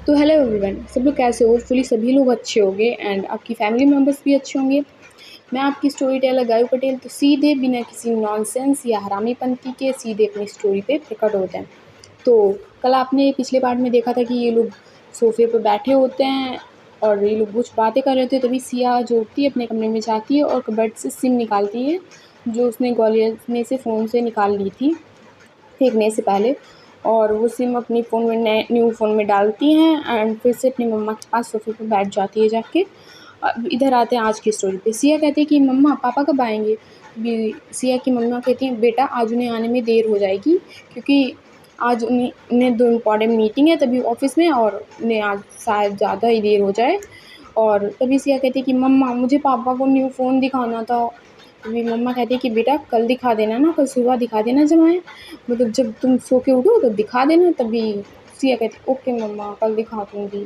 तो hello everyone, सब लोग कैसे हो? होपफुली सभी लोग अच्छे होंगे एंड आपकी फैमिली मेम्बर्स भी अच्छे होंगे। मैं आपकी स्टोरी टेलर गायू पटेल तो सीधे बिना किसी नॉनसेंस या हरामीपंती के सीधे अपनी स्टोरी पे प्रकट होते हैं। तो कल आपने पिछले पार्ट में देखा था कि ये लोग सोफे पे बैठे होते हैं और ये लोग कुछ बातें कर रहे थे। तभी सिया जो उठती है अपने कमरे में जाती है और कबर्ड से सिम निकालती है जो उसने ग्वालियर में से फ़ोन से निकाल ली थी फेंकने से पहले, और वो सिम अपनी फ़ोन में न्यू फ़ोन में डालती हैं एंड फिर से अपनी मम्मा के पास सोफ़े पे बैठ जाती है जाके। अब इधर आते हैं आज की स्टोरी पे। सिया कहती है कि मम्मा पापा कब आएँगे? सिया की मम्मा कहती हैं बेटा आज उन्हें आने में देर हो जाएगी क्योंकि आज उन्हें 2 इम्पॉर्टेंट मीटिंग है तभी ऑफ़िस में, और उन्हें आज शायद ज़्यादा ही देर हो जाए। और तभी सिया कहती है कि मम्मा मुझे पापा को न्यू फ़ोन दिखाना था। मेरी मम्मा कहती है कि बेटा कल दिखा देना ना, कल सुबह दिखा देना जब आएँ, मतलब जब तुम सो के उठो तब दिखा देना। तभी सिया कहती ओके मम्मा कल दिखा दूँगी।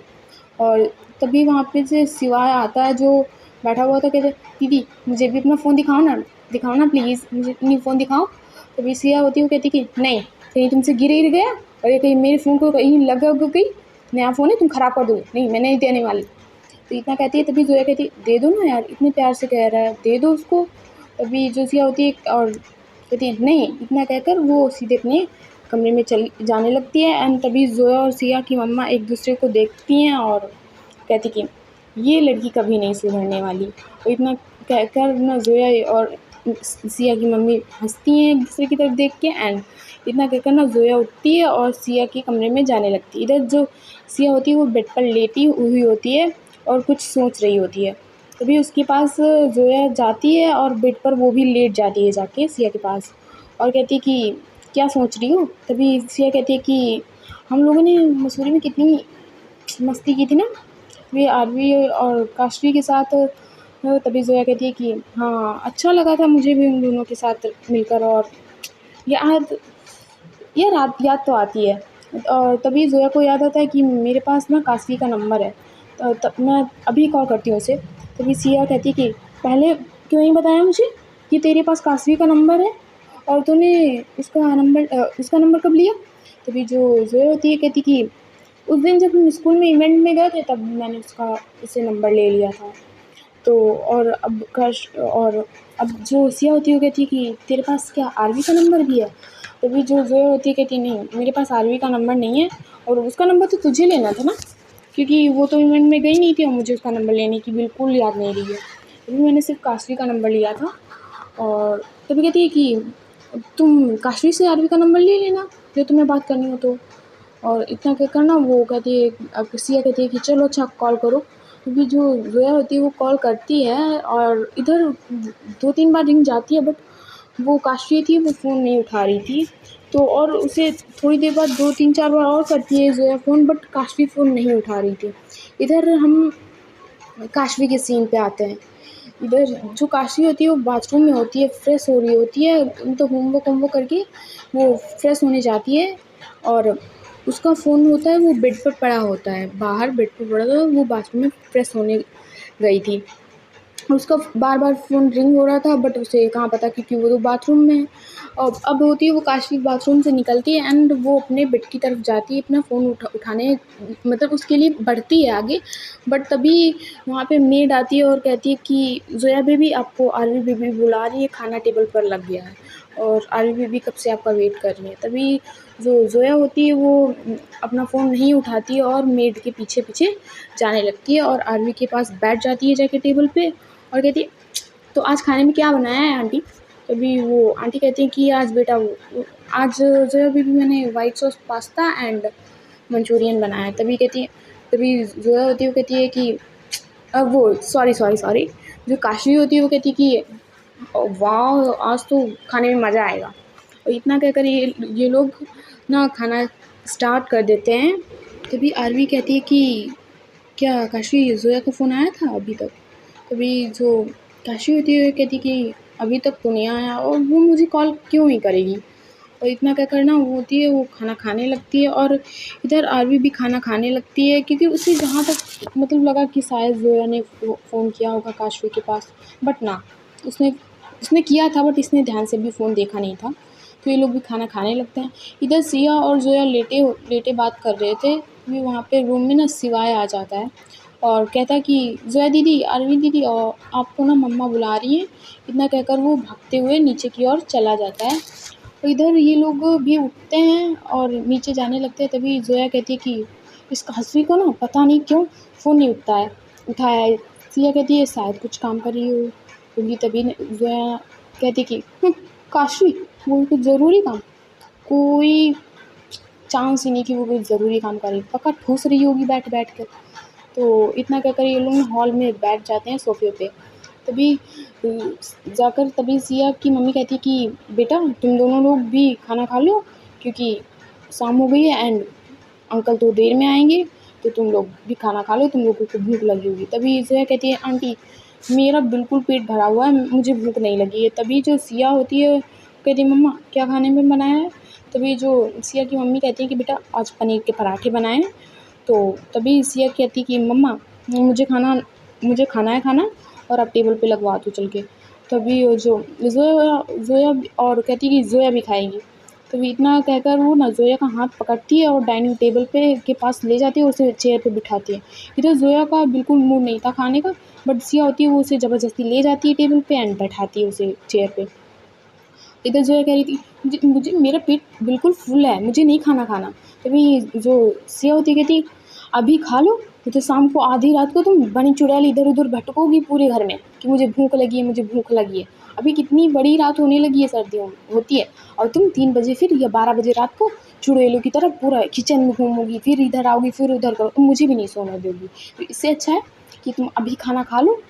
और तभी वहाँ पे से शिवाय आता है जो बैठा हुआ था, कहते दीदी मुझे भी अपना फ़ोन दिखाओ ना प्लीज़, मुझे न्यू फ़ोन दिखाओ। तभी सिया होती है वो कहती कि नहीं, कहीं तुमसे गिर गया और ये कहीं मेरे फ़ोन को कहीं लग वग गई, नया फ़ोन है तुम ख़राब कर दोगे, नहीं मैं नहीं देने वाली। तो इतना कहती है तभी ज़ोया कहती दे दो ना यार, इतने प्यार से कह रहा है दे दो उसको। तभी जो सिया होती है और कहती है नहीं, इतना कहकर वो सीधे अपने कमरे में चली जाने लगती है। एंड तभी ज़ोया और सिया की मम्मा एक दूसरे को देखती हैं और कहती कि ये लड़की कभी नहीं सुधरने वाली। और इतना कहकर ना ज़ोया और सिया की मम्मी हंसती हैं एक दूसरे की तरफ देख के। एंड इतना कहकर ना ज़ोया उठती है और सिया के कमरे में जाने लगती है। इधर जो सिया होती है वो बेड पर लेटी हुई होती है और कुछ सोच रही होती है। तभी उसके पास ज़ोया जाती है और बेड पर वो भी लेट जाती है जाके सिया के पास और कहती है कि क्या सोच रही हो? तभी सिया कहती है कि हम लोगों ने मसूरी में कितनी मस्ती की थी ना, वे आरवी और काशवी के साथ। तभी ज़ोया कहती है कि हाँ अच्छा लगा था मुझे भी उन दोनों के साथ मिलकर, और याद याद तो आती है। और तभी ज़ोया को याद आता है कि मेरे पास ना काशवी का नंबर है, तब मैं अभी कॉल करती हूँ उसे। तभी सिया कहती है कि पहले क्यों नहीं बताया मुझे कि तेरे पास काशवी का नंबर है और तूने उसका नंबर कब लिया? तभी जो ज़ोया होती है कहती कि उस दिन जब हम स्कूल में इवेंट में गए थे तब मैंने उससे नंबर ले लिया था। तो अब जो सिया होती है वो कहती है कि तेरे पास क्या आरवी का नंबर भी है? तभी जो ज़ोया होती है कहती नहीं मेरे पास आरवी का नंबर नहीं है, और उसका नंबर तो तुझे लेना था ना, क्योंकि वो तो इवेंट में गई नहीं थी और मुझे उसका नंबर लेने की बिल्कुल याद नहीं रही है। तभी मैंने सिर्फ़ काशवी का नंबर लिया था। और तभी कहती है कि तुम काशवी से आरवी का नंबर ले लेना जब तुम्हें बात करनी हो तो। और इतना कहकर ना वो कहती है, अब सिया कहती है कि चलो अच्छा कॉल करो। क्योंकि जो ज़ोया होती है वो कॉल करती है और इधर 2-3 बार रिंग जाती है, बट वो काशवी थी वो फ़ोन नहीं उठा रही थी। तो और उसे थोड़ी देर बाद 2-3-4 बार और करती है Zoya phone, but Kashvi phone नहीं उठा रही थी। इधर हम काशवी के सीन पे आते हैं। इधर जो काशवी होती है वो बाथरूम में होती है, फ्रेश हो रही होती है, तो होमवर्क करके वो फ्रेश होने जाती है। और उसका फ़ोन होता है वो बेड पर पड़ा होता है, बाहर बेड पे पड़ा था, वो बाथरूम में फ्रेश होने गई थी। उसका बार-बार फ़ोन रिंग हो रहा था, बट उसे कहाँ पता क्योंकि वो तो बाथरूम में है। और अब होती है वो काशवी बाथरूम से निकलती है एंड वो अपने बेड की तरफ जाती है अपना फ़ोन उठाने, मतलब उसके लिए बढ़ती है आगे। बट तभी वहाँ पे मेड आती है और कहती है कि ज़ोया बेबी आपको आरवी बेबी बुला रही है, खाना टेबल पर लग गया है और आरवी बेबी कब से आपका वेट कर रही है। तभी जो ज़ोया होती है वो अपना फ़ोन नहीं उठाती है और मेड के पीछे-पीछे जाने लगती है और आरवी के पास बैठ जाती है जाके टेबल पे और कहती है तो आज खाने में क्या बनाया है आंटी? तभी वो आंटी कहती हैं कि आज बेटा आज जो है अभी भी मैंने white sauce pasta and Manchurian बनाया है। तभी ज़ोया होती है वो कहती है कि वो सॉरी जो काशवी होती है वो कहती है कि वाह! आज तो खाने में मज़ा आएगा। और इतना कहकर ये लोग ना खाना स्टार्ट कर देते हैं। तभी आरवी कहती है कि क्या काशवी ज़ोया का फ़ोन आया था अभी तक? तभी जो काशी होती है वो कहती कि अभी तक तो नहीं आया और वो मुझे कॉल क्यों ही करेगी। और इतना कहकर ना वो होती है वो खाना खाने लगती है और इधर आरवी भी खाना खाने लगती है क्योंकि उसे जहाँ तक मतलब लगा कि शायद ज़ोया ने फ़ोन किया होगा काशवी के पास, बट ना, उसने उसने किया था बट इसने ध्यान से भी फ़ोन देखा नहीं था। तो ये लोग भी खाना खाने लगते हैं। इधर सिया और ज़ोया लेटे बात कर रहे थे तभी वहाँ पे रूम में ना सिवाय आ जाता है और कहता है कि ज़ोया दीदी, अरवी दीदी, आपको ना मम्मा बुला रही हैं। इतना कहकर वो भागते हुए नीचे की ओर चला जाता है। तो इधर ये लोग भी उठते हैं और नीचे जाने लगते हैं। तभी ज़ोया कहती है कि इस हँसवी को ना पता नहीं क्यों फ़ोन नहीं उठाया है। सिया कहती है शायद कुछ काम कर रही होगी। तभी ज़ोया कहती है कि काशवी, वो कुछ ज़रूरी काम, कोई चांस ही नहीं कि वो कोई ज़रूरी काम करे, पक्का ठूस रही होगी बैठ बैठ कर। तो इतना कहकर ये लोग हॉल में बैठ जाते हैं सोफे पे। तभी जाकर तभी सिया की मम्मी कहती है कि बेटा तुम दोनों लोग भी खाना खा लो, क्योंकि शाम हो गई है एंड अंकल तो देर में आएंगे, तो तुम लोग भी खाना खा लो, तुम लोगों को भूख लगी होगी। तभी ज़ोया कहती है आंटी मेरा बिल्कुल पेट भरा हुआ है, मुझे भूख नहीं लगी है। तभी जो सिया होती है कहती है मम्मा क्या खाने में बनाया है। तभी जो सिया की मम्मी कहती है कि बेटा आज पनीर के पराठे बनाए हैं। तो तभी सिया कहती कि मम्मा मुझे खाना है खाना, और आप टेबल पे लगवा दो चल के। तभी वो जो ज़ोया ज़ोया और कहती कि ज़ोया भी खाएगी। तभी इतना कहकर वो ना ज़ोया का हाथ पकड़ती है और डाइनिंग टेबल पे के पास ले जाती है और उसे चेयर पे बिठाती है। इधर ज़ोया का बिल्कुल मूड नहीं था खाने का, बट सिया होती है वो उसे ज़बरदस्ती ले जाती है टेबल पे एंड बैठाती है उसे चेयर पे। इधर ज़ोया कह रही थी मुझे मुझे मेरा पेट बिल्कुल फुल है, मुझे नहीं खाना। तभी जो सिया होती कहती अभी खा लो, नहीं तो शाम को आधी रात को तुम बनी चुड़ैल इधर उधर भटकोगी पूरे घर में कि मुझे भूख लगी है, मुझे भूख लगी है। अभी कितनी बड़ी रात होने लगी है, सर्दियों में होती है, और तुम 3 बजे फिर या 12 बजे रात को चुड़ैलों की तरह पूरा किचन में घूमोगी, फिर इधर आओगी फिर उधर करो, मुझे भी नहीं सोने दोगी। तो इससे अच्छा है कि तुम अभी खाना खा लो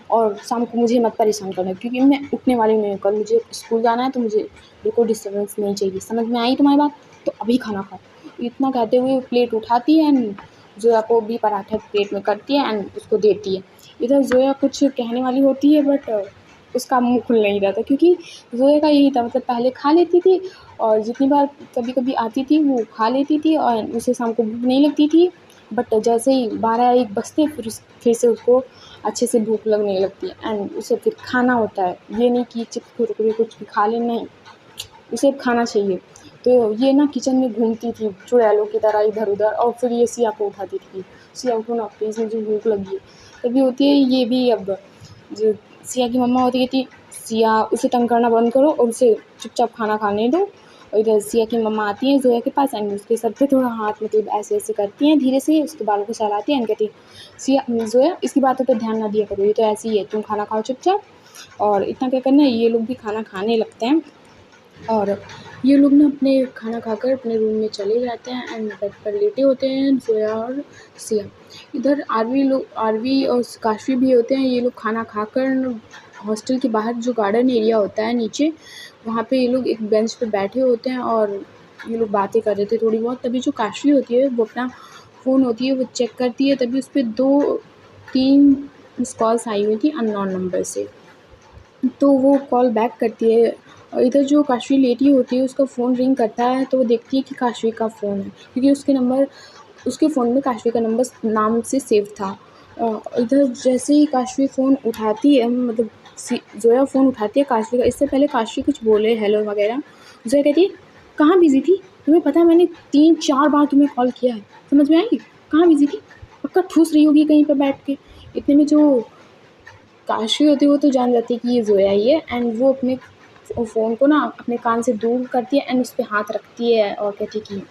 और शाम को मुझे मत परेशान करना, क्योंकि मैं उठने वाली नहीं हूँ, कल मुझे स्कूल जाना है, तो मुझे बिल्कुल डिस्टर्बेंस नहीं चाहिए। समझ में आई तुम्हारी बात? तो अभी खाना खाओ। इतना कहते हुए प्लेट उठाती है एंड ज़ोया को भी पराठा प्लेट में करती है एंड उसको देती है। इधर ज़ोया कुछ कहने वाली होती है बट उसका मुँह खुल नहीं रहा था, क्योंकि ज़ोया का यही था, मतलब पहले खा लेती थी और जितनी बार कभी-कभी आती थी वो खा लेती थी और उसे शाम को भूख नहीं लगती थी। बट जैसे ही 12-1 बजते फिर से उसको अच्छे से भूख लगने लगती है एंड उसे फिर खाना होता है। ये नहीं कि चिप्स कुरकुरे कुछ भी खा ले, नहीं, उसे खाना चाहिए। तो ये ना किचन में घूमती थी चुड़ैलों की तरह इधर-उधर, और फिर ये सिया को उठाती थी, सिया उठो ना प्लीज़ मुझे भूख लगी है। तभी होती है ये भी अब जो सिया की मम्मा होती थी, सिया उसे तंग करना बंद करो और उसे चुपचाप खाना खाने दो। और इधर सिया की मम्मा आती हैं ज़ोया के पास एंड उसके सर पे थोड़ा हाथ मतलब ऐसे-ऐसे करती हैं धीरे से, उसके बालों को सहलाती हैं एंड कहती हैं सिया ज़ोया इसकी बातों पे ध्यान ना दिया करो, ये तो ऐसी ही है, तुम खाना खाओ चुपचाप। और इतना कहकर ना ये लोग भी खाना खाने लगते हैं और ये लोग ना अपने खाना खाकर अपने रूम में चले जाते हैं एंड बेड पर लेटे होते हैं ज़ोया और सिया। इधर आरवी और काशवी भी होते हैं। ये लोग खाना खाकर हॉस्टल के बाहर जो गार्डन एरिया होता है नीचे, वहाँ पे ये लोग एक बेंच पे बैठे होते हैं और ये लोग बातें कर रहे थे थोड़ी बहुत। तभी जो काशवी होती है वो अपना फ़ोन होती है वो चेक करती है, तभी उस पे 2-3 मिस कॉल्स आई हुई थी अननोन नंबर से। तो वो कॉल बैक करती है और इधर जो काशवी लेटी होती है उसका फ़ोन रिंग करता है, तो वो देखती है कि काशवी का फ़ोन है, क्योंकि उसके फ़ोन में काशवी का नंबर नाम से सेव था। इधर जैसे ही काशवी फ़ोन उठाती है, मतलब ज़ोया फ़ोन उठाती है काशवी का, इससे पहले काशवी कुछ बोले हेलो वगैरह, ज़ोया कहती है कहाँ बिज़ी थी? तुम्हें पता है मैंने 3-4 बार तुम्हें कॉल किया है, समझ में आई? कहाँ बिज़ी थी? पक्का ठूस रही होगी कहीं पे बैठ के। इतने में जो काशवी होती है वो तो जान जाती है कि ये ज़ोया ही है एंड वो अपने फ़ोन को ना अपने कान से दूर करती है एंड उस पे हाथ रखती है और कहती है कि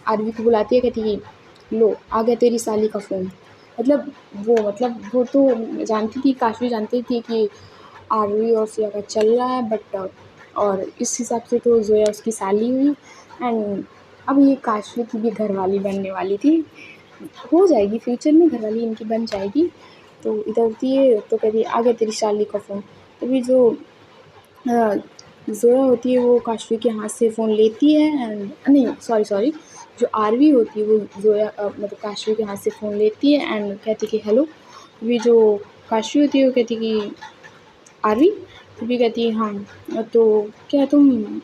आरवी को बुलाती है, कहती है कि लो आ गया तेरी साली का फ़ोन। मतलब वो तो जानती थी, काशवी जानती थी कि आरवी और सिया का चल रहा है, बट और इस हिसाब से तो ज़ोया उसकी साली हुई एंड अब ये काशवी की भी घरवाली बनने वाली थी। हो जाएगी फ्यूचर में घरवाली इनकी बन जाएगी। तो इधर होती है तो कहती है आ गया तेरी साली का फ़ोन। तभी जो अ, ज़ोया होती है वो काशवी के हाथ से फ़ोन लेती है एंड नहीं सॉरी, जो आरवी होती है वो मतलब काशवी के हाथ से फ़ोन लेती है एंड कहती है कि हेलो। तभी जो काशवी होती है वो कहती है कि आरवी? तभी कहती है हाँ, तो क्या तुम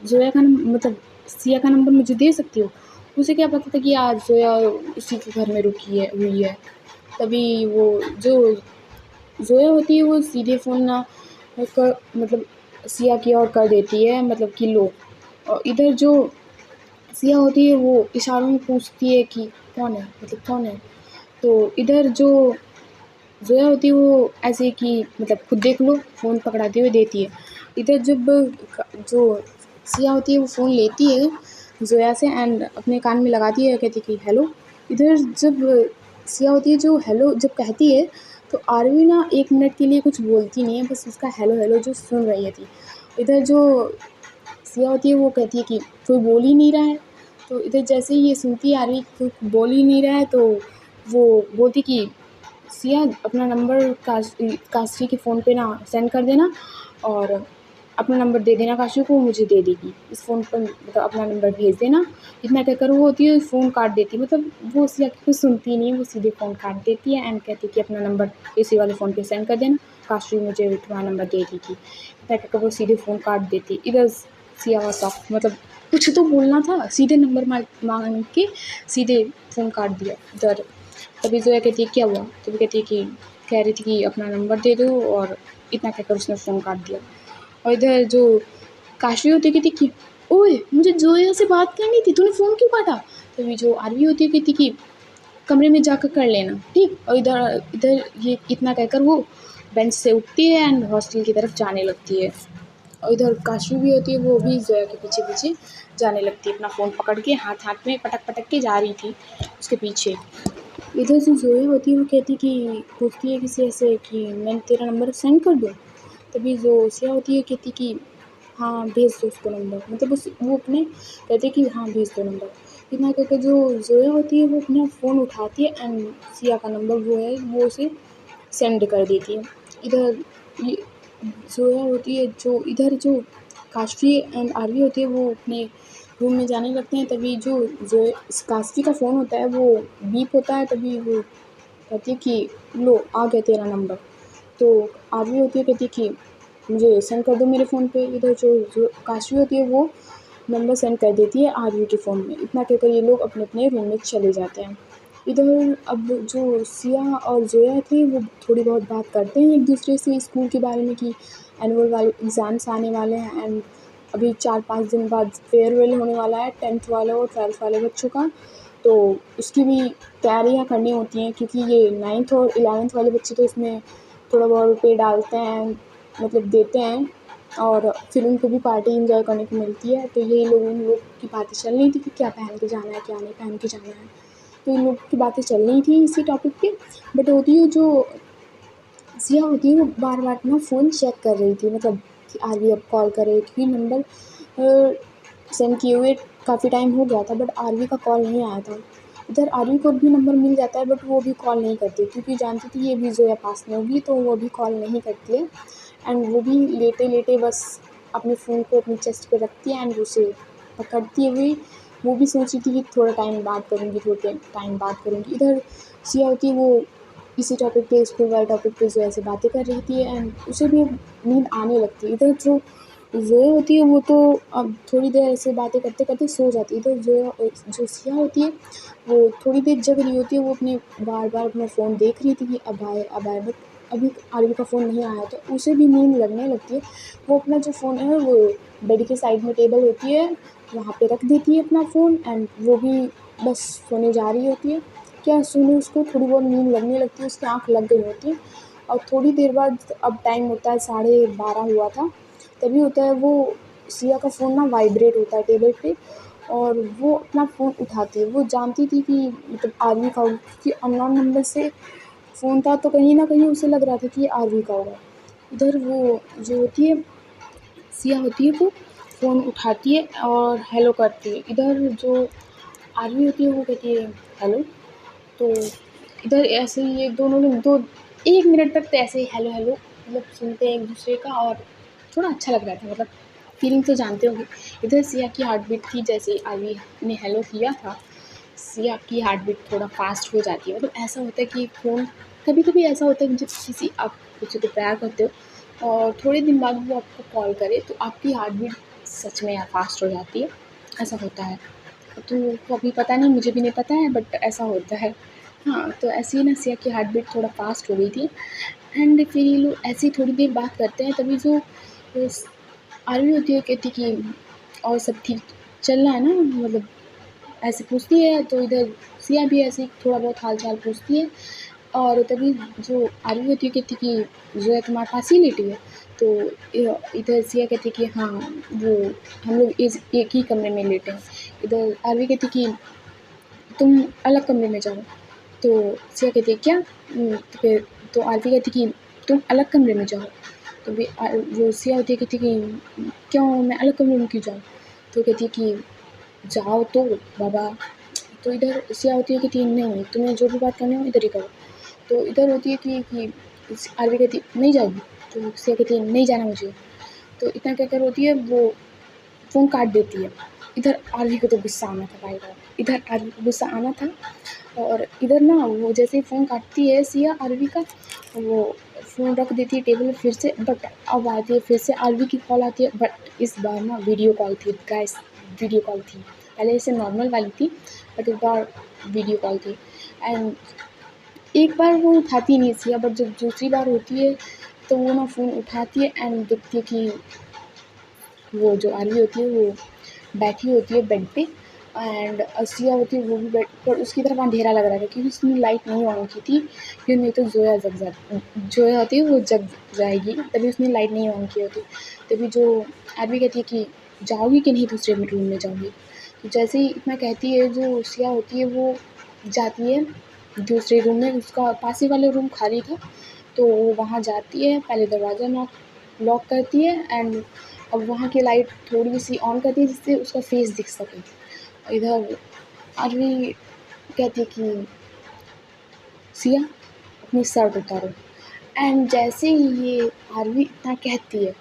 ज़ोया का मतलब सिया का नंबर मुझे दे सकती हो? उसे क्या पता था कि आज ज़ोया उसी के घर में रुकी है हुई है। तभी वो जो ज़ोया होती है वो सीधे फ़ोन ना कर मतलब सिया की ओर कर देती है, मतलब कि लो। और इधर जो सिया होती है वो इशारों में पूछती है कि कौन है, मतलब कौन है? तो इधर जो ज़ोया होती है वो ऐसे कि मतलब खुद देख लो, फ़ोन पकड़ाते हुए देती है। इधर जब जो सिया होती है वो फ़ोन लेती है ज़ोया से एंड अपने कान में लगाती है, कहती है कि हेलो। इधर जब सिया होती है जो हेलो जब कहती है तो आरवी ना 1 मिनट के लिए कुछ बोलती नहीं है, बस उसका हेलो हेलो जो सुन रही थी। इधर जो सिया होती है वो कहती है कि कोई बोल ही नहीं रहा है। तो इधर जैसे ही ये सुनती है आरवी कोई बोल ही नहीं रहा है तो वो बोलती कि सिया अपना नंबर काशी के फ़ोन पे ना सेंड कर देना और अपना नंबर दे देना काशी को, मुझे दे देगी। इस फ़ोन पर मतलब अपना नंबर भेज देना। इतना कहकर वो होती है फ़ोन काट देती है, मतलब वो सिया की कुछ सुनती नहीं है, वो सीधे फ़ोन काट देती है एंड कहती है कि अपना नंबर इसी वाले फ़ोन पे सेंड कर देना, काशी मुझे तुम्हारा नंबर दे देगी। इतना कहकर वो सीधे फ़ोन काट देती है। इधर सिया वाज़ शॉक्ड, मतलब कुछ तो बोलना था, सीधे नंबर माँग के सीधे फ़ोन काट दिया। इधर तभी ज़ोया कहती है क्या हुआ? तो वो कहती है कि कह रही थी कि अपना नंबर दे दो और इतना कहकर उसने फ़ोन काट दिया। और इधर जो काशी होती है कहती कि ओए मुझे ज़ोया से बात करनी थी, तूने फ़ोन क्यों काटा? तभी जो आरवी होती है कहती कि कमरे में जाकर कर लेना, ठीक? और इधर इधर ये इतना कहकर वो बेंच से उठती है एंड हॉस्टल की तरफ जाने लगती है। और इधर काशी भी होती है वो भी ज़ोया के पीछे-पीछे जाने लगती है, अपना फ़ोन पकड़ के हाथ-हाथ में पटक-पटक के जा रही थी उसके पीछे। इधर जो ज़ोया होती है वो कहती कि पूछती है किसी ऐसे कि मैं तेरा नंबर सेंड कर दूँ? तभी जो सिया होती है कहती कि हाँ, भेज दो उसको नंबर, मतलब उस वो अपने कहती है कि हाँ, भेज दो नंबर। इतना कहकर जो ज़ोया होती है वो अपना फ़ोन उठाती है एंड सिया का नंबर वो है वो उसे सेंड कर देती है। इधर ये ज़ोया होती है जो इधर जो काशफ़ी एंड आरवी होती है वो अपने रूम में जाने लगते हैं, तभी जो काशफ़ी का फ़ोन होता है वो बीप होता है, तभी वो कहती है कि लो आ गया तेरा नंबर। तो आरवी होती है कहती है कि मुझे सेंड कर दो मेरे फ़ोन पे। इधर जो काशफ़ी होती है वो नंबर सेंड कर देती है आरवी के फ़ोन में। इतना कहकर ये लोग अपने-अपने रूम में चले जाते हैं। इधर अब जो सिया और ज़ोया थे वो थोड़ी बहुत बात करते हैं एक-दूसरे से स्कूल के बारे में कि एनुअल वाले एग्ज़ाम्स आने वाले हैं एंड अभी 4-5 दिन बाद फेयरवेल होने वाला है 10th वालों और 12th वाले बच्चों का। तो उसकी भी तैयारियाँ करनी होती हैं क्योंकि ये 9th और 11th वाले बच्चे तो इसमें थोड़ा बहुत रुपए डालते हैं, मतलब देते हैं और फिर उनको भी पार्टी एंजॉय करने को मिलती है। तो यही लोग उन लोग की बातें चल रही थी कि क्या पहन के जाना है, क्या नहीं पहन के जाना है। तो इन लोग की बातें चल रही थी इसी टॉपिक पे। बट होती है जो सिया होती है वो बार-बार अपना फ़ोन चेक कर रही थी, मतलब कि आरवी अब कॉल करे क्योंकि नंबर सेंड किए हुए काफ़ी टाइम हो गया था बट आरवी का कॉल नहीं आया था। इधर आरवी को भी नंबर मिल जाता है बट वो भी कॉल नहीं करती क्योंकि जानती थी ये भी ज़ोया पास में होगी तो वो भी कॉल नहीं करती है एंड वो भी लेटे-लेटे बस अपने फ़ोन को अपनी चेस्ट पे रखती है एंड उसे पकड़ती हुई वो भी सोच रही थी कि थोड़ा टाइम बात करूँगी, थोड़े टाइम बात करूँगी। इधर सिया होती है वो इसी टॉपिक पे स्कूल वाले टॉपिक पे ज़ोया से बातें कर रही थी एंड उसे भी नींद आने लगती है। इधर जो ज़ोया होती है वो तो अब थोड़ी देर ऐसे बातें करते-करते सो जाती है। इधर जो सिया होती है वो थोड़ी देर जग रही होती है, वो अपने बार-बार अपना फ़ोन देख रही थी कि अब आए बट अभी आरवी का फ़ोन नहीं आया तो उसे भी नींद लगने लगती है। वो अपना जो फ़ोन है वो बेड के साइड में टेबल होती है, वहाँ पे रख देती है अपना फ़ोन एंड वो भी बस सोने जा रही होती है। क्या सोने उसको थोड़ी बहुत नींद लगने लगती है, उसकी आँख लग गई होती है और थोड़ी देर बाद अब टाइम होता है 12:30 हुआ था, तभी होता है वो सिया का फ़ोन ना वाइब्रेट होता है टेबल पे और वो अपना फ़ोन उठाती है। वो जानती थी कि मतलब आरवी का होगा क्योंकि अननोन नंबर से फ़ोन था तो कहीं न कहीं उसे लग रहा था कि ये आरवी का होगा। इधर वो जो होती है सिया होती है वो फ़ोन उठाती है और हेलो करती है। इधर जो आरवी होती है वो कहती है हेलो। तो इधर ऐसे ही ये दोनों लोग 1 मिनट तक तो ऐसे ही हेलो हेलो मतलब सुनते हैं एक-दूसरे का और थोड़ा अच्छा लग रहा था, मतलब फीलिंग तो जानते होंगे। इधर सिया की हार्ट बीट थी जैसे आरवी ने हेलो किया था, सिया की हार्ट बीट थोड़ा फ़ास्ट हो जाती है। मतलब ऐसा होता है कि फ़ोन कभी-कभी ऐसा होता है कि जब आप किसी को प्यार करते हो और थोड़े दिन बाद वो आपको कॉल करे तो आपकी हार्ट बीट सच में फ़ास्ट हो जाती है, ऐसा होता है। तो अभी पता नहीं, मुझे भी नहीं पता है बट ऐसा होता है। हाँ, तो ऐसे ही ना सिया की हार्ट बीट थोड़ा फ़ास्ट हो गई थी एंड फिर ये लोग ऐसे ही थोड़ी देर बात करते हैं तभी जो आरवी होती है कहती कि और सब ठीक चल रहा है ना, मतलब ऐसे पूछती है, तो इधर सिया भी ऐसे ही थोड़ा बहुत हाल चाल पूछती है। और तभी जो आरवी होती है कहती कि ज़ोया तुम्हारे पास ही लेटी है। तो इधर सिया कहती कि हाँ, वो हम लोग एक ही कमरे में लेटे हैं। इधर आरवी कहती कि तुम अलग कमरे में जाओ। तो सिया कहती है क्या? तो फिर तो आरती कहती कि तुम अलग कमरे में जाओ। तो भी वो सिया होती है कहती कि क्यों, मैं अलग कमरे में क्यों जाऊँ? तो कहती है कि जाओ तो बाबा। तो इधर सिया होती है कहती नहीं, तुम्हें जो भी बात करनी हो इधर ही करो। तो इधर होती है कि आरती कहती नहीं जाएगी। तो सिया कहती है नहीं जाना मुझे। तो इतना कहकर होती है वो फ़ोन काट देती है। इधर आरवी को तो गुस्सा आना था भाई साहब, इधर आरवी को गुस्सा आना था। और इधर ना वो जैसे ही फ़ोन काटती है सिया आरवी का, वो फ़ोन रख देती है टेबल पे फिर से। बट अब आती है फिर से आरवी की कॉल आती है, बट इस बार ना वीडियो कॉल थी गाइस, वीडियो कॉल थी। पहले जैसे नॉर्मल वाली थी, बट इस बार वीडियो कॉल थी। एंड एक बार वो उठाती नहीं सिया, बट जब दूसरी बार होती है तो वो ना फ़ोन उठाती है एंड देखती है कि वो जो आरवी होती है वो बैठी होती है बेड पे। एंड सिया होती है वो भी बेड पर, उसकी तरफ अंधेरा लग रहा था क्योंकि उसने लाइट नहीं ऑन की थी, क्योंकि नहीं तो जोया होती है वो जग जाएगी, तभी उसने लाइट नहीं ऑन की होती। तभी जो आरवी कहती है कि जाओगी कि नहीं दूसरे रूम में जाओगी। तो जैसे ही इतना कहती है, जो सिया होती है वो जाती है दूसरे रूम में, उसका पास ही वाला रूम खाली था। तो वो वहाँ जाती है, पहले दरवाज़ा लॉक करती है एंड अब वहाँ की लाइट थोड़ी-सी ऑन करती है जिससे उसका फेस दिख सके। इधर आरवी कहती है कि सिया अपनी शर्ट उतारो। एंड जैसे ही ये आरवी इतना कहती है,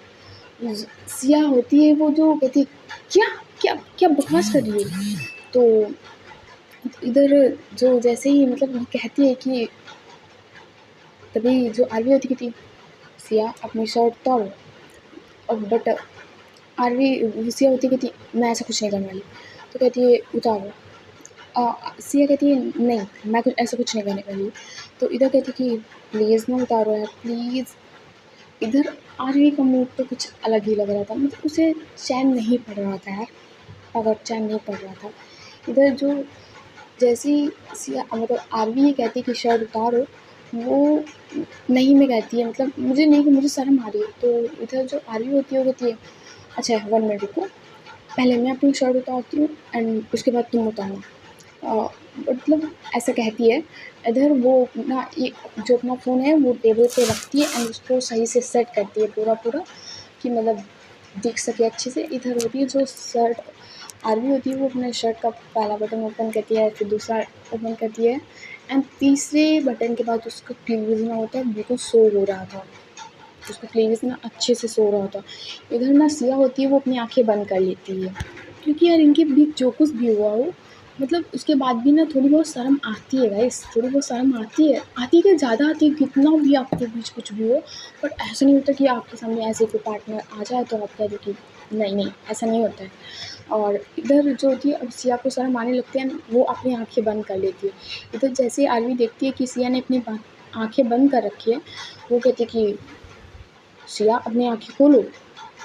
सिया होती है वो जो कहती है क्या क्या क्या बकवास कर रही है। तो इधर जो जैसे ही मतलब ये कहती है कि तभी जो आरवी होती कहती है सिया अपनी शर्ट उतारो। और बट आरवी सिया होती कहती मैं ऐसा कुछ नहीं करने वाली। तो कहती है उतारो। सिया कहती है नहीं, मैं कुछ ऐसा कुछ नहीं करने वाली। तो इधर कहती कि प्लीज़ ना उतारो यार प्लीज़। इधर आरवी का मूड तो कुछ अलग ही लग रहा था, मतलब उसे चैन नहीं पड़ रहा था यार, अगर चैन नहीं पड़ रहा था। इधर जो जैसे ही सिया मतलब आरवी ये कहती है कि शर्ट उतारो, वो नहीं में कहती है, मतलब मुझे नहीं, मुझे शर्म आ रही है। तो इधर जो आरवी होती है वो कहती है अच्छा 1 मिनट रुको, पहले मैं अपनी शर्ट उतारती हूँ एंड उसके बाद तुम उतारना। मतलब ऐसा कहती है। इधर वो अपना ये जो अपना फ़ोन है वो टेबल पे रखती है एंड उसको सही से सेट करती है पूरा कि मतलब दिख सके अच्छे से। इधर होती है जो शर्ट आरवी होती है वो अपने शर्ट का पहला बटन ओपन करती है, फिर दूसरा ओपन करती है एंड तीसरे बटन के बाद उसका क्लीवेज ना होता है बिल्कुल शो हो रहा था, उसका क्लीवेज ना अच्छे से शो हो रहा था। इधर ना सिया होती है वो अपनी आँखें बंद कर लेती है, क्योंकि यार इनके बीच जो कुछ भी हुआ हो, मतलब उसके बाद भी ना थोड़ी बहुत शर्म आती है गाइस, थोड़ी बहुत शर्म आती है, आती है कि ज़्यादा आती है, कितना भी आपके बीच कुछ भी हो। बट ऐसा नहीं होता कि आपके सामने ऐसे कोई पार्टनर आ जाए तो आप कह दो कि नहीं, ऐसा नहीं होता है। और इधर जो होती है अब सिया को शर्म आने लगती है, वो अपनी आँखें बंद कर लेती है। इधर जैसे ही आरवी देखती है कि सिया ने अपनी आँखें बंद कर रखी है, वो कहती है कि सिया अपनी आँखें खोलो।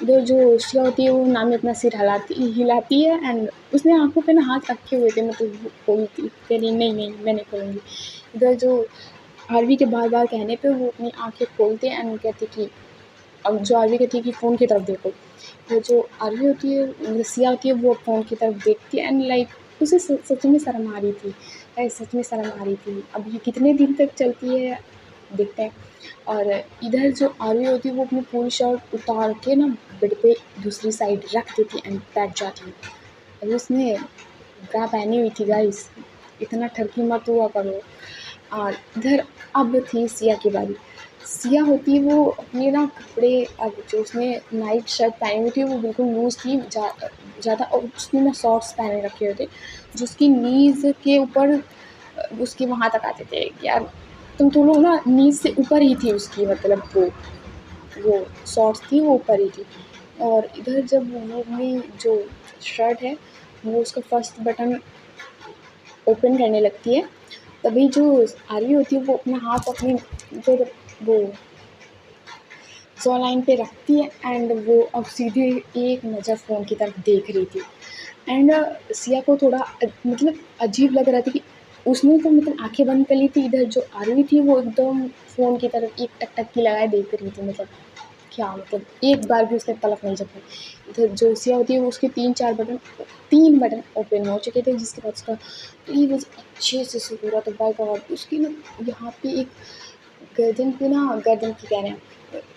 इधर जो सिया होती है वो नानी अपना सिर हिलाती है एंड उसने आँखों पे ना हाथ रखे हुए थे, मतलब वो खोलती कह रही नहीं मैं नहीं खोलूँगी। इधर जो आरवी के बार-बार कहने पे वो अपनी आँखें खोलती है एंड कहती कि अब जो आरवी कहती है कि फ़ोन की तरफ देखो। तो जो आरवी होती है मतलब सिया होती है वो फ़ोन की तरफ देखती है एंड लाइक उसे सच में शर्म आ रही थी। सच में शर्म आ रही थी। अब ये कितने दिन तक चलती है देखते हैं। और इधर जो आरवी होती है वो अपनी पूरी शर्ट उतार के ना बेड पे दूसरी साइड रख देती है एंड बैठ जाती है। अभी उसने ब्रा पहनी हुई थी गाइस, इतना ठरकी मत हुआ करो। और इधर अब थी सिया की बारी। सिया होती है वो अपने ना कपड़े, अब जो उसने नाइट शर्ट पहनी हुई थी वो बिल्कुल लूज़ थी ज़्यादा, और उसने ना शॉर्ट्स पहने रखे हुए थे जो उसकी नीज़ के ऊपर उसके वहाँ तक आते थे। यार तुम तो लोग ना नीज़ से ऊपर ही थी उसकी, मतलब वो शॉर्ट्स थी वो ऊपर ही थी। और इधर जब वो अपनी जो शर्ट है वो उसका फर्स्ट बटन ओपन करने लगती है, तभी जो आरवी होती है वो अपना हाथ अपनी जो वो जॉ लाइन पे रखती है एंड वो अब सीधे एक नज़र फ़ोन की तरफ देख रही थी। एंड सिया को थोड़ा मतलब अजीब लग रहा था कि उसने तो मतलब आँखें बंद कर ली थी, इधर जो आरवी थी वो एकदम फ़ोन की तरफ एक टकटकी लगाए देख रही थी। मतलब क्या मतलब एक बार भी उसने पलक नहीं झपकी। इधर जो सिया होती है वो उसके 3 बटन ओपन हो चुके थे, जिसके बाद उसका प्लीवियस अच्छे से सूख रहा था। बाय गॉड उसकी ना यहाँ पे एक गर्दन की कह रहे हैं,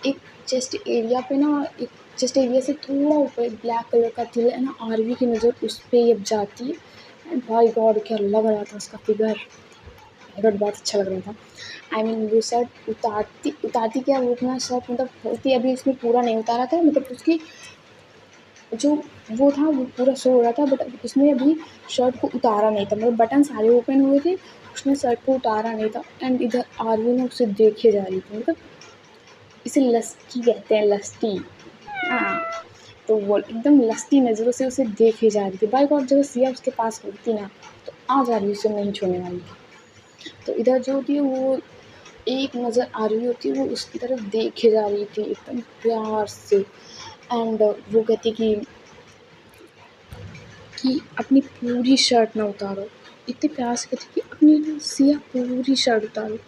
एक चेस्ट एरिया पे ना, एक चेस्ट एरिया से थोड़ा ऊपर ब्लैक कलर का तिल है ना, आरवी की नज़र उस पे अब जाती है। एंड बाय गॉड क्या लग रहा था उसका फिगर, बट बहुत अच्छा लग रहा था। आई मीन वो शर्ट उतारती क्या, वो अपना शर्ट मतलब खोलती, अभी उसने पूरा नहीं उतारा था, मतलब उसकी जो वो था वो पूरा शो हो रहा था, बट उसने अभी शर्ट को उतारा नहीं था, मतलब बटन सारे ओपन हुए थे, उसने शर्ट को उतारा नहीं था। एंड इधर आरवी ने उसे देखे जा रही थी, मतलब इसे लस्टी कहते हैं, लस्टी। हाँ, तो वो एकदम लस्टी नज़रों से उसे देखे जा रही थी। बाय गॉड जब सिया उसके पास होती ना, तो आज आरवी उसे नहीं छोड़ने वाली थी। तो इधर जो होती है वो एक नज़र आरवी होती है, वो उसकी तरफ देखे जा रही थी एकदम प्यार से। एंड वो कहती कि अपनी पूरी शर्ट ना उतारो, इतने प्यार से कहती कि अपनी सिया पूरी शर्ट उतारो।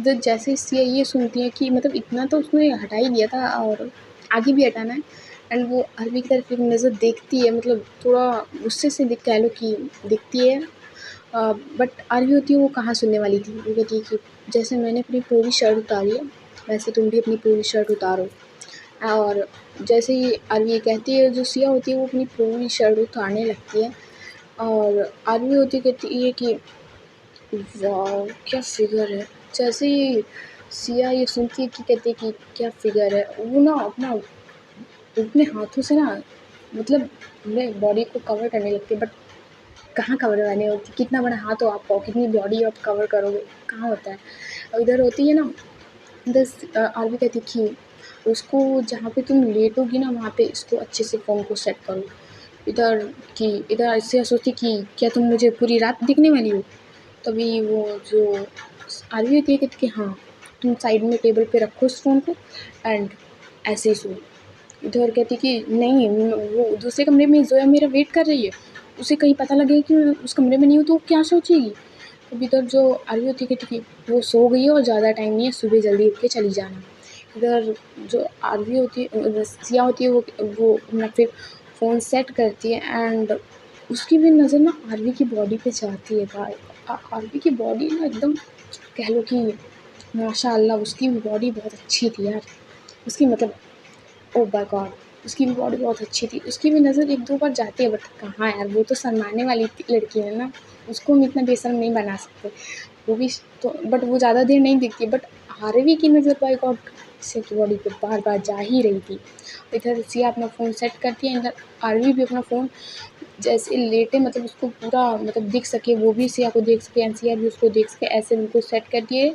इधर जैसे सिया ये सुनती है कि मतलब इतना तो उसने हटा ही दिया था और आगे भी हटाना है। एंड वो आरवी की तरफ एक नज़र देखती है, मतलब थोड़ा गुस्से से कह लो कि दिखती है। बट आरवी होती है वो कहाँ सुनने वाली थी। वो कहती है कि जैसे मैंने अपनी पूरी शर्ट उतारी है, वैसे तुम भी अपनी पूरी शर्ट उतारो। और जैसे ही आरवी कहती है, जो सिया होती है वो अपनी पूरी शर्ट उतारने लगती है। और आरवी होती कहती है कि वाओ क्या फिगर है। जैसे ही सिया ये सुनती है कि कहती है कि क्या फिगर है, वो ना अपना अपने हाथों से ना मतलब अपने बॉडी को कवर करने लगती है। बट कहाँ कवर करने होती, कितना बड़ा हाथ हो आपका, कितनी बॉडी आप कवर करोगे, कहाँ होता है। और इधर होती है ना, इधर आरवी कहती कि उसको जहाँ पे तुम लेटोगी ना वहाँ पे इसको अच्छे से फ़ोन को सेट करो। इधर इधर ऐसे सोचती कि क्या तुम मुझे पूरी रात दिखने वाली हो। तभी वो जो आरवी होती है कहती कि हाँ तुम साइड में टेबल पे रखो उस फ़ोन को एंड ऐसे ही सो। इधर कहती कि नहीं वो दूसरे कमरे में ज़ोया मेरा वेट कर रही है, उसे कहीं पता लगे कि मैं उस कमरे में नहीं हूँ तो वो क्या सोचेगी। अब इधर जो आरवी होती है कहती कि वो सो गई है और ज़्यादा टाइम नहीं है, सुबह जल्दी उठ के चली जाना। इधर जो आरवी होती है सिया होती है वो अपना फिर फ़ोन सेट करती है। एंड उसकी भी नज़र ना आरवी की बॉडी पे जाती है। भाई आरवी की बॉडी ना एकदम कह लो कि माशाल्लाह उसकी भी बॉडी बहुत अच्छी थी यार। उसकी मतलब ओह माय गॉड उसकी भी बॉडी बहुत अच्छी थी। उसकी भी नज़र 1-2 बार जाती है, बट कहाँ यार, वो तो शर्माने वाली लड़की है ना, उसको हम इतना बेशर्म नहीं बना सकते। वो भी तो बट वो ज़्यादा देर नहीं दिखती, बट आरवी की नज़र बाय गॉड सिया की बॉडी पे बार-बार जा ही रही थी। इधर सिया अपना फ़ोन सेट करती है, इधर आरवी भी अपना फ़ोन जैसे लेटे मतलब उसको पूरा मतलब दिख सके, वो भी सिया को देख सके एंड सिया भी उसको देख सके, ऐसे बिल्कुल सेट कर दिए।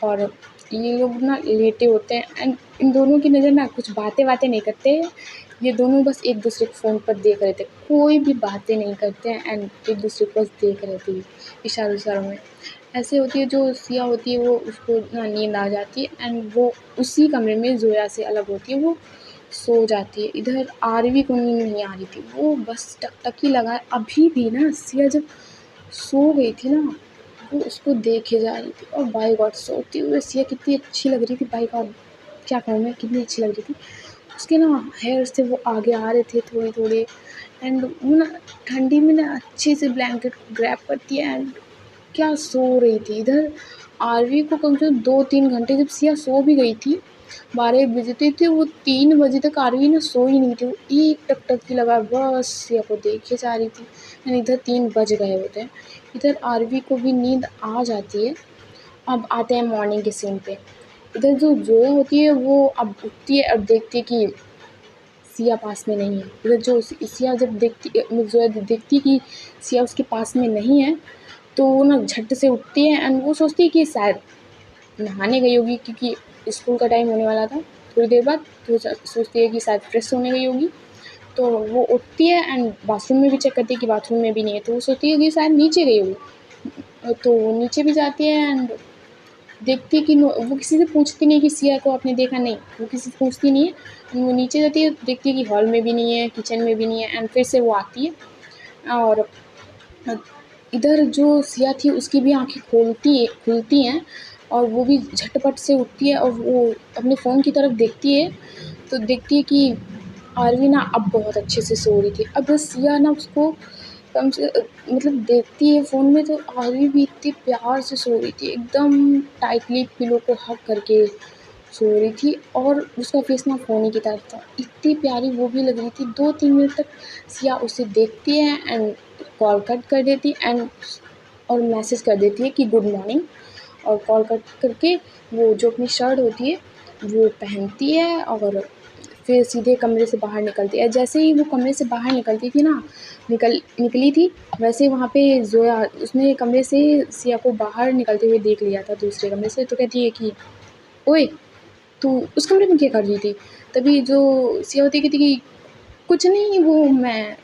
और ये लोग ना लेटे होते हैं एंड इन दोनों की नज़र ना कुछ बातें नहीं करते हैं। ये दोनों बस एक दूसरे को फ़ोन पर देख रहे थे, कोई भी बातें नहीं करते हैं एंड एक दूसरे को बस देख रहे थे इशारों में। ऐसे होती है जो सिया होती है वो उसको ना नींद आ जाती है एंड वो उसी कमरे में ज़ोया से अलग होती है, वो सो जाती है। इधर आरवी को नींद नहीं आ रही थी, वो बस टकटकी लगाए अभी भी ना सिया जब सो गई थी ना, वो उसको देखे जा रही थी। और बाय गॉड सोते हुए सिया कितनी अच्छी लग रही थी, बाय गॉड क्या कहूँ मैं, कितनी अच्छी लग रही थी। उसके ना हेयर्स थे वो आगे आ रहे थे थोड़े-थोड़े एंड वो ना ठंडी में ना अच्छे से ब्लैंकेट को ग्रैब करती है एंड क्या सो रही थी। इधर आरवी को कम से कम 2-3 घंटे, जब सिया सो भी गई थी 12-1 बजे थे, वो 3 बजे तक आरवी ना सो ही नहीं थी। वो एक टकटकी लगा बस सिया को देखे जा रही थी एंड इधर 3 बज गए होते हैं। इधर आरवी को भी नींद आ जाती है। अब आते हैं मॉर्निंग के सीन पे। इधर जो जोया होती है वो अब उठती है और देखती है कि सिया पास में नहीं है। इधर जो सिया जब जोया देखती है कि सिया उसके पास में नहीं है, तो वो ना झट से उठती है एंड वो सोचती है कि शायद नहाने गई होगी, क्योंकि स्कूल का टाइम होने वाला था थोड़ी देर बाद, तो वो सोचती है कि शायद फ्रेश होने गई होगी। तो वो उठती है एंड बाथरूम में भी चेक करती है कि बाथरूम में भी नहीं है, तो वो सोचती है कि शायद नीचे गई होगी। तो वो नीचे भी जाती है एंड देखती है कि वो किसी से पूछती नहीं कि सिया को आपने देखा, नहीं, वो किसी से पूछती नहीं है। वो नीचे जाती है, देखती है कि हॉल में भी नहीं है, किचन में भी नहीं है, एंड फिर से वो आती है और इधर जो सिया थी उसकी भी आँखें खुलती हैं और वो भी झटपट से उठती है और वो अपने फ़ोन की तरफ देखती है, तो देखती है कि आरवी ना अब बहुत अच्छे से सो रही थी। अब सिया ना उसको कम से मतलब देखती है फ़ोन में, तो आरवी भी इतनी प्यार से सो रही थी, एकदम टाइटली पिलो को हग करके सो रही थी और उसका फेस ना फ़ोन ही की तरफ था। इतनी प्यारी वो भी लग रही थी। 2-3 मिनट तक सिया उसे देखती है एंड कॉल कट कर देती एंड और मैसेज कर देती है कि गुड मॉर्निंग, और कॉल कट करके वो जो अपनी शर्ट होती है वो पहनती है और फिर सीधे कमरे से बाहर निकलती है। जैसे ही वो कमरे से बाहर निकलती थी ना, निकली थी, वैसे ही वहाँ पे ज़ोया, उसने कमरे से सिया को बाहर निकलते हुए देख लिया था दूसरे कमरे से, तो कहती है कि ओए, तू उस कमरे में क्या कर रही थी? तभी जो सिया होती कहती कि कुछ नहीं, वो मैं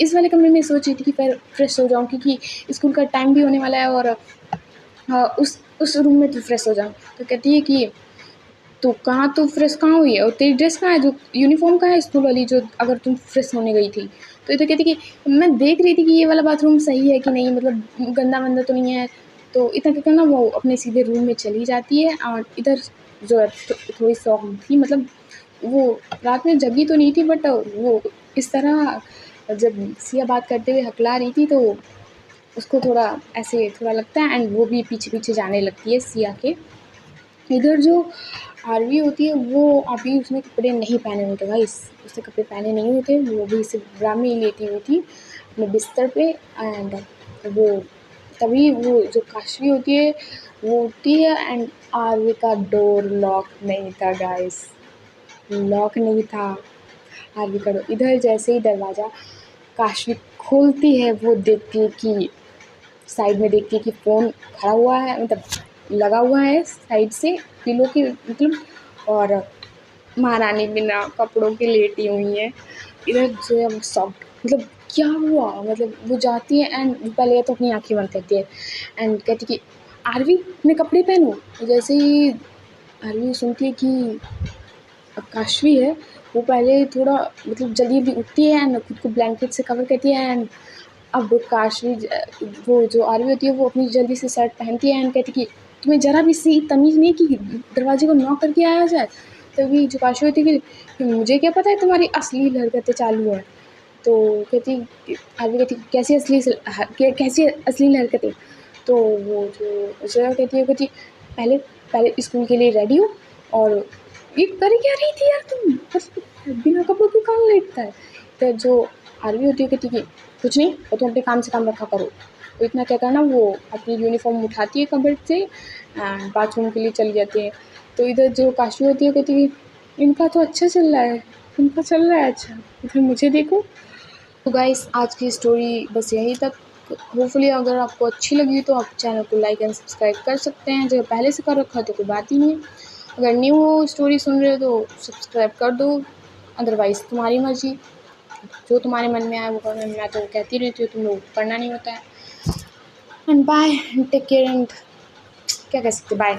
इस वाले कमरे में सोच रही थी कि फ्रेश हो जाऊँ, क्योंकि स्कूल का टाइम भी होने वाला है और उस रूम में तू फ्रेश हो जा। तो कहती है कि तू फ्रेश कहाँ हुई है और तेरी ड्रेस कहाँ है, जो यूनिफॉर्म कहाँ है स्कूल वाली, जो अगर तुम फ्रेश होने गई थी। तो ये तो कहती कि मैं देख रही थी कि ये वाला बाथरूम सही है कि नहीं, मतलब गंदा वंदा तो नहीं है। तो इतना कहकर ना वो अपने सीधे रूम में चली जाती है और इधर जो थोड़ी शौक थी, मतलब वो रात में जगी तो नहीं थी, बट वो इस तरह जब सिया बात करते हुए हकला रही थी, तो उसको थोड़ा ऐसे थोड़ा लगता है एंड वो भी पीछे पीछे जाने लगती है सिया के। इधर जो आरवी होती है वो अभी उसने कपड़े नहीं पहने हुए थे गाइस, उसने कपड़े पहने नहीं हुए थे, वो भी सिर्फ ड्राम में ही लेटी हुई थी अपने बिस्तर पे एंड वो तभी वो जो काशवी होती है वो उठती है एंड आरवी का डोर लॉक नहीं था गाइस, लॉक नहीं था आरवी का डोर। इधर जैसे ही दरवाज़ा काशवी खोलती है, वो देखती है कि साइड में देखती है कि फ़ोन खड़ा हुआ है, मतलब लगा हुआ है साइड से पिलो के, मतलब, और महारानी बिना कपड़ों के लेटी हुई है। इधर जो है वो शॉक्ड, मतलब क्या हुआ, मतलब वो जाती है एंड पहले तो अपनी आँखें बंद करती है एंड कहती कि आरवी अपने कपड़े पहनो। जैसे ही आरवी सुनती है कि काशवी है, वो पहले थोड़ा मतलब जल्दी-जल्दी उठती है एंड खुद को ब्लैंकेट से कवर करती है एंड अब काशवी वो जो आरवी होती है वो अपनी जल्दी से शर्ट पहनती है एंड कहती कि तुम्हें ज़रा भी सी तमीज़ नहीं कि दरवाजे को नॉक करके आया जाए। तभी जो काशवी होती है कि मुझे क्या पता है तुम्हारी अश्लील हरकतें चालू हैं। तो कहती आरवी कहती कैसी अश्लील हरकतें? तो वो जो जोया कहती पहले पहले स्कूल के लिए रेडी हो, और ये कर क्या रही थी यार तुम, मतलब बिना कपड़ों के कौन लेटता है? तो जो आरवी होती है कहती कि कुछ नहीं, और तुम अपने काम से काम रखा करो। तो इतना कहकर ना वो अपनी यूनिफॉर्म उठाती है कबर्ड से एंड बाथरूम के लिए चली जाती है। तो इधर जो काशवी होती है कहती कि इनका तो अच्छा चल रहा है, इनका चल रहा है अच्छा, इधर मुझे देखो। तो गाइस आज की स्टोरी बस यहीं तक। होपफुली अगर आपको अच्छी लगी तो आप चैनल को लाइक एंड सब्सक्राइब कर सकते हैं, जब पहले से कर रखा है तो कोई बात ही नहीं है। अगर न्यू हो स्टोरी सुन रहे हो तो सब्सक्राइब कर दो, अदरवाइज़ तुम्हारी मर्ज़ी, जो तुम्हारे मन में आए वो करना। मैं तो कहती रहती हूँ, तुम लोग पढ़ना नहीं होता है। And bye, take care and क्या कह सकते, बाय।